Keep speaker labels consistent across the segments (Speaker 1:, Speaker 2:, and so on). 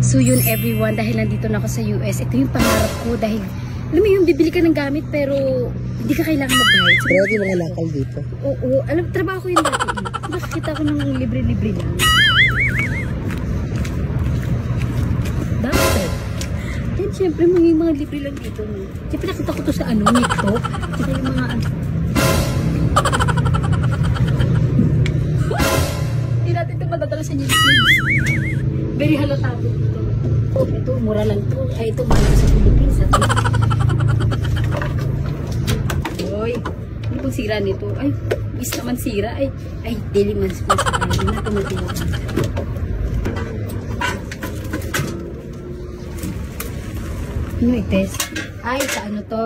Speaker 1: So yun everyone, dahil nandito na ako sa US, ito yung pangarap ko dahil, alam mo yung bibili ka ng gamit pero hindi ka kailangan mag-bayad. So,
Speaker 2: pero di mga lakal dito.
Speaker 1: Oo, alam, trabaho ko yung dati. Nakakita ko ng libre-libre lang. Dapat. Then syempre, mga libre lang dito. Siyempre nakita ko to sa TikTok. Saka yung mga hindi natin ito madadala sa New Kids. Very halata po ito. Oh, ito, mura lang to. Ay, ito, mahal sa Philippines. Hoy, ano pong sira nito? Ay, is naman sira. Ay, daily months po sa akin. Hindi na tumatila. Ano i-test? Ay, sa ano to?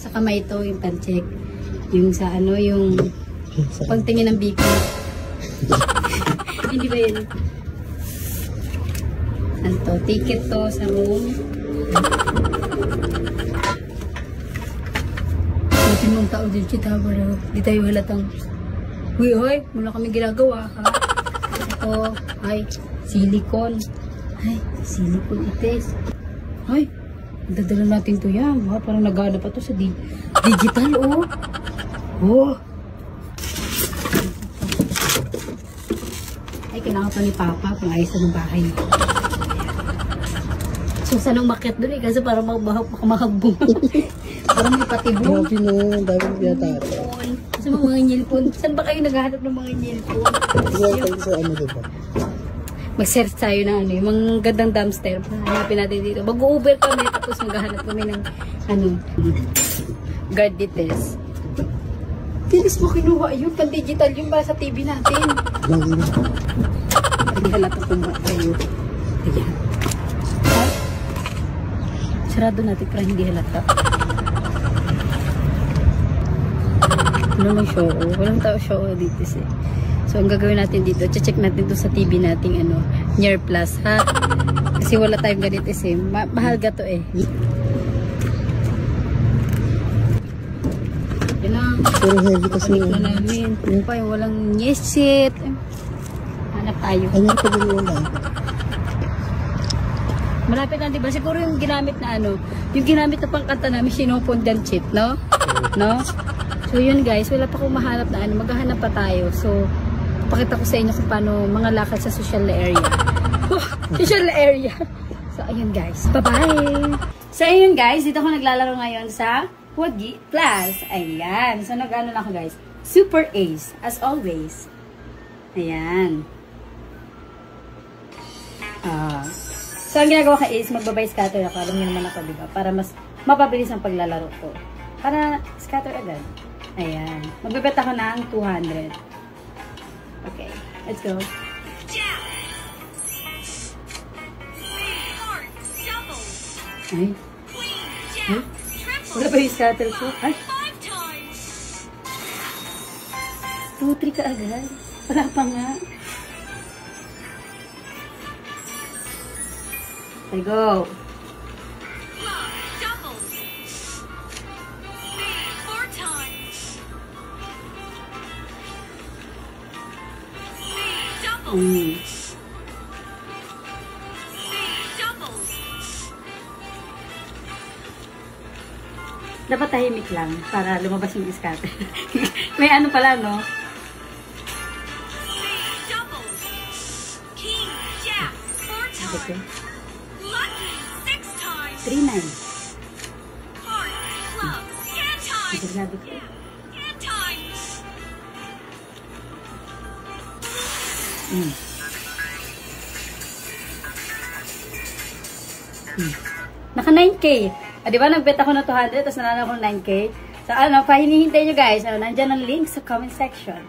Speaker 1: Sa kamay to, yung pan-check. Yung sa ano, yung pagtingin ng biko. Hindi ba yun? Ano to? Ticket to sa room. Buti mong tao din kita. Di tayo halatang. Uy, hoy, wala kami ginagawa, ha? Ito, ay, silicone. Ay, silicone i-test. Ay, dadala natin to yan. Ha? Parang nagana pa to sa digital, oh. Oh. Ay, kailangan pa ni Papa pang ayos ng bahay. So, sanang makiat doon kasi para makahagbong. Para may patibong.
Speaker 2: Grabe no, dami pinatata.
Speaker 1: Kasi mga nyilpon. Saan ba kayo naghahanap ng mga nyilpon?
Speaker 2: Ito sa ano diba?
Speaker 1: Mag-search tayo na yung mga gandang dumpster. Hanapin natin dito. Mag-Uber kami tapos maghahanap kami ng guard test. Tilis mo kinuha yun. Pan-digital yun ba sa TV natin?
Speaker 2: Lagi na.
Speaker 1: Hindi halata kumuha tayo. Ayan. Ay. Sarado natin para hindi halata. Ano may show? Walang tao show dito eh. So, ang gagawin natin dito, check natin to sa TV nating Near Plus, ha? Kasi wala tayong ganito eh. Mahal ga to eh. Yun lang.
Speaker 2: Pero heavy kasi
Speaker 1: Balik na namin. Ano pa yung walang yesit. Hanap tayo.
Speaker 2: Ano pa din wala?
Speaker 1: Malapit na, diba? Siguro yung ginamit na yung ginamit na pangkanta namin, Sinopon Chit, no? No? So, yun guys, wala pa akong mahanap na maghahanap pa tayo. So, pakita ko sa inyo kung paano mga lakad sa social area. Social area. So, ayun guys. Bye-bye! So, ayun guys. Dito ako naglalaro ngayon sa Wagi Plus. Ayan. So, nag-ano na ako guys. Super Ace. As always. Ayan. So, ang ginagawa ko is magbabay scatter ako. Alam niyo naman ako, diba? Para mas mapabilis ang paglalaro ko. Para scatter agad. Ayan. Magbibet ako ng 200. Okay, let's go. Ay. Ay. Wala ba yung scatter ko? Ay. 2-3 ka agad. Wala pa nga. Okay, go. Dapat tahimik lang para lumabas yung scatter. May ano pala, no? Okay. 3-9. Sigurado ko. Naka 9K. Diba nagbet ako ng 200 tapos nanalo ako ng 9K. So pahinihintay nyo guys. Nandyan ang link sa comment section.